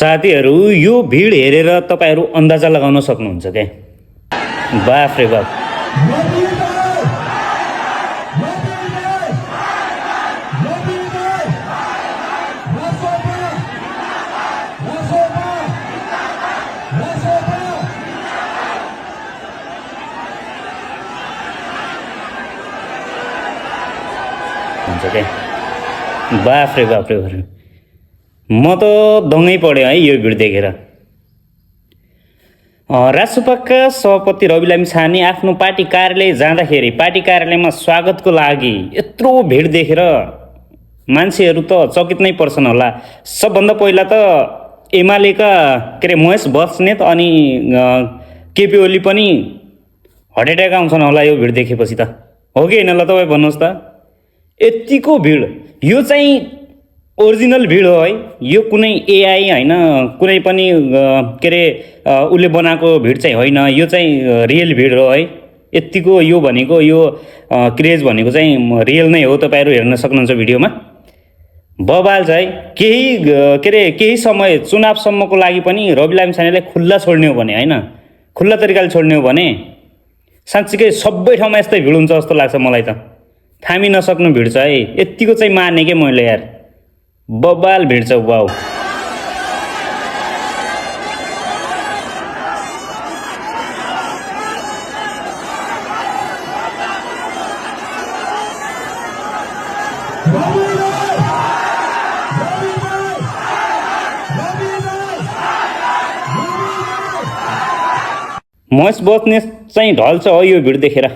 साथीहरू यो भिड हेरेर तपाईहरु अन्दाजा लगाउन सक्नुहुन्छ के बाफ रे बाफ हुन्छ के बाफ रे बाफ रे म त दङ्गै पढेँ है यो भिड देखेर। राजसभाका सभापति रवि लामिछाने आफ्नो पार्टी कार्यालय जाँदाखेरि पार्टी कार्यालयमा स्वागतको लागि यत्रो भिड देखेर मान्छेहरू त चकित नै पर्छन् होला। सबभन्दा पहिला त एमालेका महेश बस्नेत अनि केपी ओली पनि हार्ट एट्याक आउँछन् होला यो भिड देखेपछि त, हो कि होइन? ल तपाईँ भन्नुहोस् त, यतिको भिड यो चाहिँ ओरिजिनल भिड हो है, यो कुनै एआई होइन, कुनै पनि उसले बनाएको भिड चाहिँ होइन, यो चाहिँ रियल भिड हो है। यतिको यो भनेको यो क्रेज भनेको चाहिँ रियल नै हो, तपाईँहरू हेर्न सक्नुहुन्छ भिडियोमा। बबाल चाहिँ केही समय चुनावसम्मको लागि पनि रवि लामिछानेलाई खुल्ला छोड्ने हो भने, होइन खुल्ला तरिकाले छोड्ने हो भने साँच्चीकै सबै ठाउँमा यस्तै भिड हुन्छ जस्तो लाग्छ मलाई त। थामी नसक्नु भिड छ है, यतिको चाहिँ माने के मैले यार, बबाल भिड छ। वाउ महेश बस्नेत चाहिँ ढल्छ हो यो भिड देखेर।